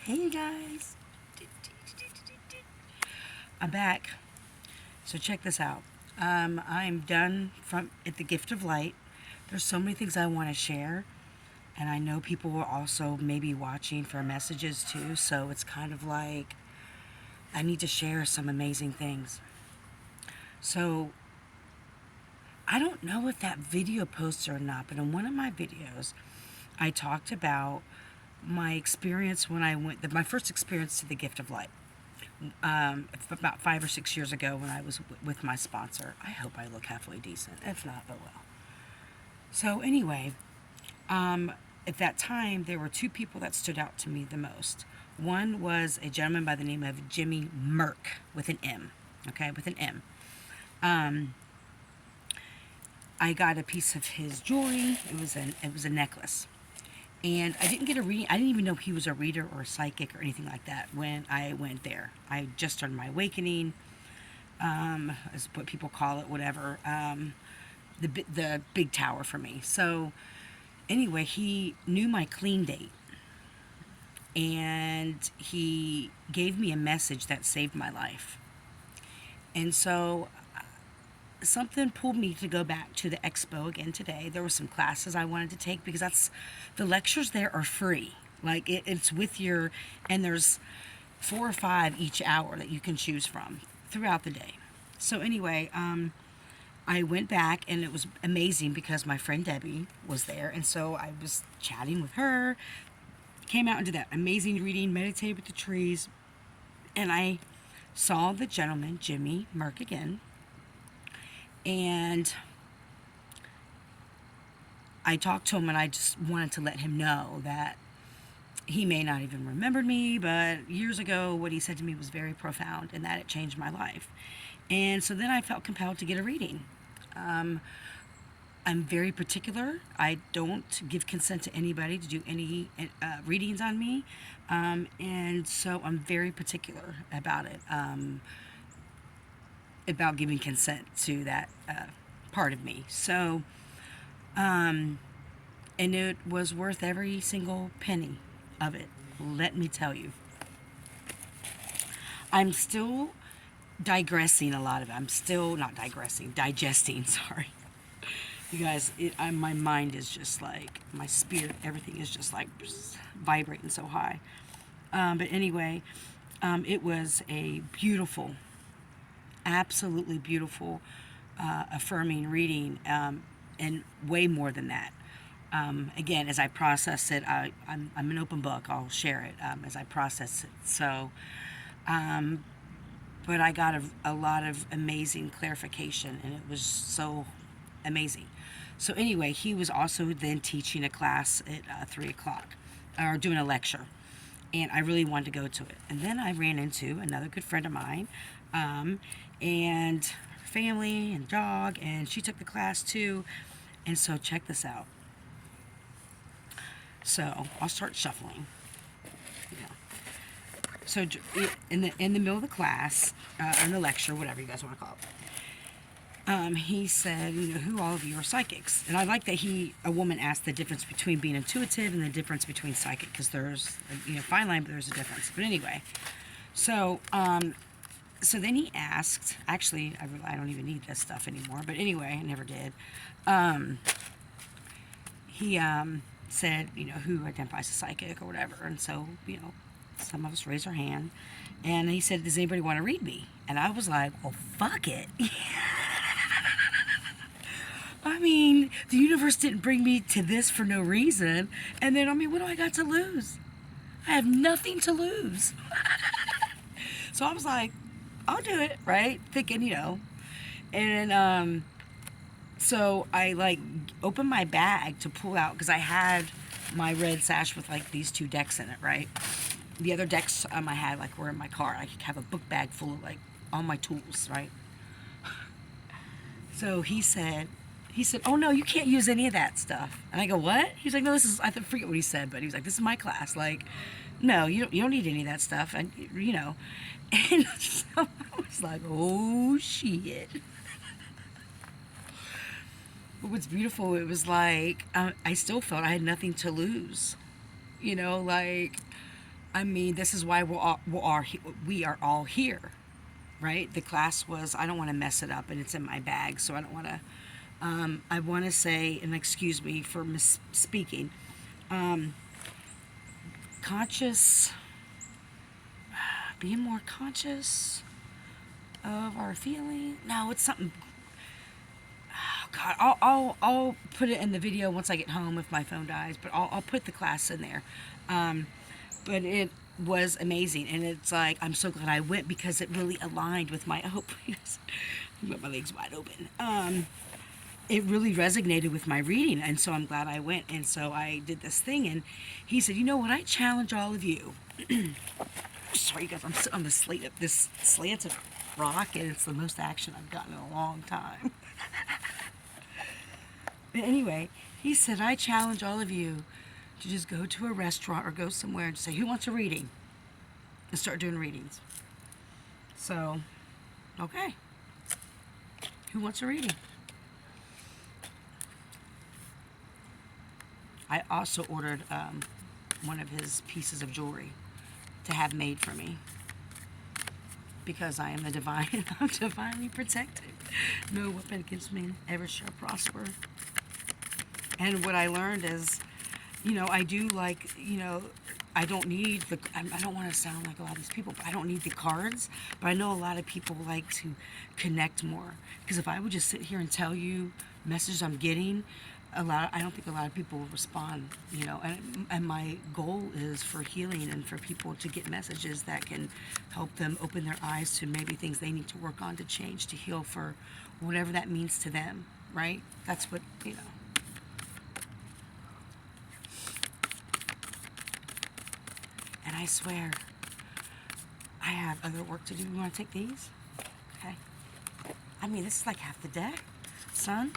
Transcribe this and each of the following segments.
Hey you guys, I'm back. So check this out. I'm done from at the Gift of Light. There's so many things I want to share, and I know people will also maybe watching for messages too. So it's kind of like I need to share some amazing things. So I don't know if that video posted or not, but in one of my videos, I talked about my experience when I went, my first experience to the Gift of Light. About 5 or 6 years ago when I was with my sponsor. I hope I look halfway decent. If not, oh well. So anyway, at that time there were two people that stood out to me the most. One was a gentleman by the name of Jimmy Merck with an M. Okay, with an M. I got a piece of his jewelry. It was a necklace. And I didn't get a reading. I didn't even know he was a reader or a psychic or anything like that when I went there. I just started my awakening, is what people call it, whatever. The big tower for me. So anyway, he knew my clean date, and he gave me a message that saved my life. And so something pulled me to go back to the expo again today. There were some classes I wanted to take because the lectures there are free. Like it's with your, and there's 4 or 5 each hour that you can choose from throughout the day. So anyway, I went back and it was amazing because my friend Debbie was there, and so I was chatting with her. Came out and did that amazing reading, meditated with the trees, and I saw the gentleman Jimmy Merck again. And I talked to him and I just wanted to let him know that he may not even remember me, but years ago what he said to me was very profound and that it changed my life. And so then I felt compelled to get a reading. I'm very particular. I don't give consent to anybody to do any readings on me. And so I'm very particular about it. About giving consent to that part of me. So, and it was worth every single penny of it. Let me tell you. I'm still digressing a lot of it. I'm still not digressing, digesting. Sorry, you guys. My mind is just like my spirit. Everything is just like vibrating so high. But anyway, it was a beautiful, absolutely beautiful, affirming reading, and way more than that. Again, as I process it, I'm an open book. I'll share it as I process it. So, but I got a lot of amazing clarification, and it was so amazing. So anyway, he was also then teaching a class at 3 o'clock, or doing a lecture, and I really wanted to go to it. And then I ran into another good friend of mine, and her family and dog, and she took the class too. And so check this out. So I'll start shuffling. Yeah. So in the middle of the class, in the lecture, whatever you guys want to call it, he said, who all of you are psychics? And I like that a woman asked the difference between being intuitive and the difference between psychic, because there's fine line, but there's a difference. But anyway, so so then he asked. Actually, I don't even need this stuff anymore. But anyway, I never did. He said, who identifies as psychic or whatever. And so, some of us raised our hand. And he said, does anybody want to read me? And I was like, well, fuck it. I mean, the universe didn't bring me to this for no reason. And then, what do I got to lose? I have nothing to lose. So I was like, I'll do it, right? Thinking, And so I opened my bag to pull out, because I had my red sash with these 2 decks in it, right? The other decks I had were in my car. I have a book bag full of all my tools, right? So he said, oh no, you can't use any of that stuff. And I go, what? He's like, no, I forget what he said, but he was like, this is my class. No, you don't need any of that stuff. And and so I was like, oh shit. But what's beautiful, it was I still felt I had nothing to lose. I mean, this is why we are all here, right? The class was, I don't want to mess it up, and it's in my bag, so I don't want to. I want to say, and excuse me for misspeaking, conscious, being more conscious of our feeling. No, it's something. Oh God, I'll put it in the video once I get home if my phone dies. But I'll put the class in there. But it was amazing, and it's like I'm so glad I went because it really aligned with my hope. Got my legs wide open. It really resonated with my reading, and so I'm glad I went. And so I did this thing, and he said, "You know what? I challenge all of you." Sorry, guys, I'm sitting on this slanted rock, and it's the most action I've gotten in a long time. But anyway, he said, "I challenge all of you to just go to a restaurant or go somewhere and just say, 'Who wants a reading?' and start doing readings." So, okay. Who wants a reading? I also ordered one of his pieces of jewelry to have made for me because I am the divine. I'm divinely protected. No weapon against me ever shall prosper. And what I learned is, I do like, I don't need I don't want to sound like a lot of these people, but I don't need the cards. But I know a lot of people like to connect more. Because if I would just sit here and tell you messages I'm getting, I don't think a lot of people will respond, and my goal is for healing and for people to get messages that can help them open their eyes to maybe things they need to work on to change, to heal for whatever that means to them, right? That's what, And I swear, I have other work to do. You want to take these? Okay. I mean, this is like half the deck, son.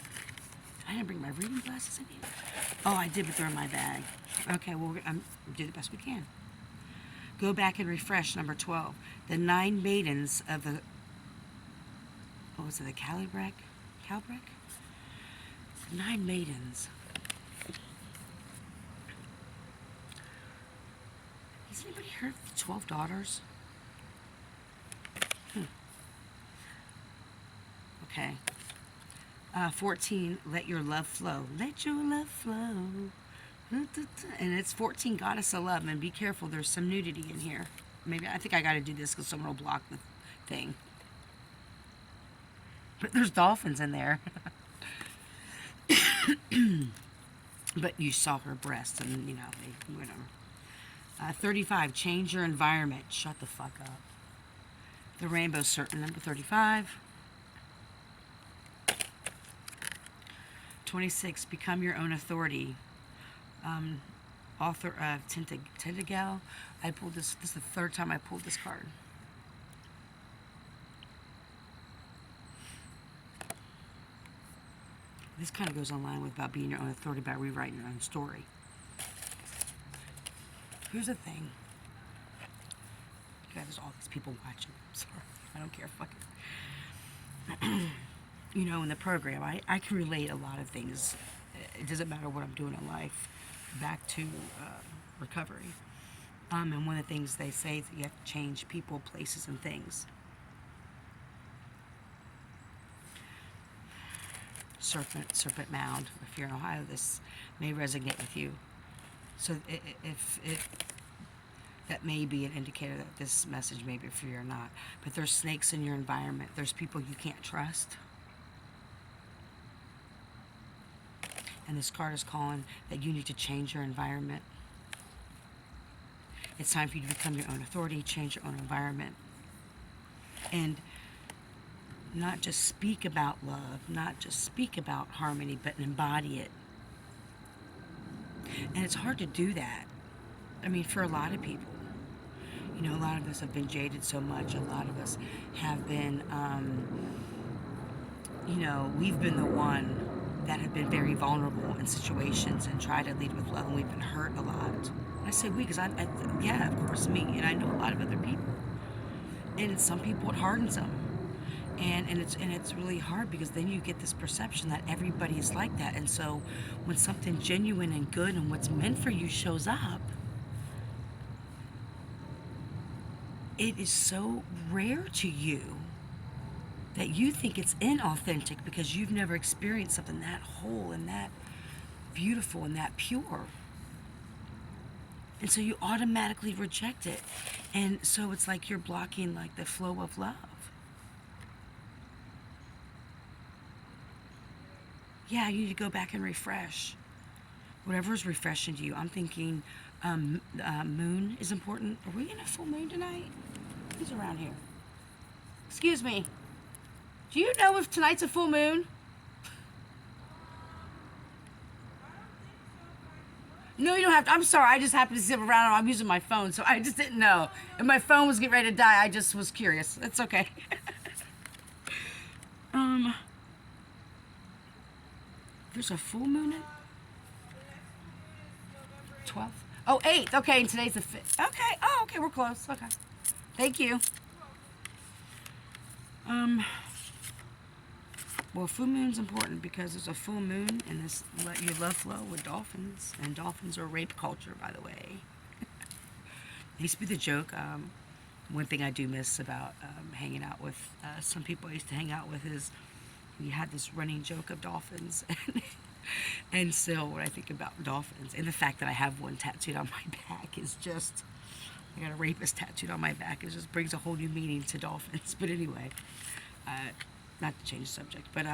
I didn't bring my reading glasses in here. Oh, I did, but they're in my bag. Okay, well, do the best we can. Go back and refresh number 12. The 9 maidens of the, what was it, the Calbrek? Calbrek? 9 maidens. Has anybody heard of the 12 daughters? Okay. 14, let your love flow. Let your love flow. And it's 14, goddess of love. And be careful, there's some nudity in here. Maybe, I think I got to do this because someone will block the thing. But there's dolphins in there. But you saw her breasts and, whatever. 35, change your environment. Shut the fuck up. The rainbow certain, number 35. 26, become your own authority. Author of Tentagal. I pulled this. This is the 3rd time I pulled this card. This kind of goes online with about being your own authority, about rewriting your own story. Here's the thing. There's all these people watching. I'm sorry. I don't care. Fuck it. In the program, I can relate a lot of things. It doesn't matter what I'm doing in life, back to recovery. And one of the things they say is that you have to change people, places, and things. Serpent Mound. If you're in Ohio, this may resonate with you. So if that may be an indicator that this message may be for you or not. But there's snakes in your environment. There's people you can't trust. And this card is calling that you need to change your environment. It's time for you to become your own authority, change your own environment. And not just speak about love, not just speak about harmony, but embody it. And it's hard to do that. I mean, for a lot of people. A lot of us have been jaded so much. A lot of us have been, we've been the one that have been very vulnerable in situations and try to lead with love, and we've been hurt a lot. And I say we because yeah, of course, me, and I know a lot of other people. And some people, it hardens them. And it's really hard because then you get this perception that everybody is like that. And so when something genuine and good and what's meant for you shows up, it is so rare to you that you think it's inauthentic because you've never experienced something that whole and that beautiful and that pure. And so you automatically reject it. And so it's like you're blocking like the flow of love. Yeah, you need to go back and refresh. Whatever is refreshing to you. I'm thinking moon is important. Are we in a full moon tonight? Who's around here? Excuse me. Do you know if tonight's a full moon? No, you don't have to. I'm sorry. I just happened to sit around. I'm using my phone, so I just didn't know. And my phone was getting ready to die. I just was curious. It's okay. um, there's a full moon in 12th. Oh, 8th. Okay, and today's the 5th. Okay. Oh, okay. We're close. Okay. Thank you. Well, full moon's important because there's a full moon and this let your love flow with dolphins, and dolphins are rape culture, by the way. It used to be the joke. One thing I do miss about hanging out with some people I used to hang out with is we had this running joke of dolphins, and still when I think about dolphins and the fact that I have one tattooed on my back is just, I got a rapist tattooed on my back. It just brings a whole new meaning to dolphins. But anyway, not to change the subject, but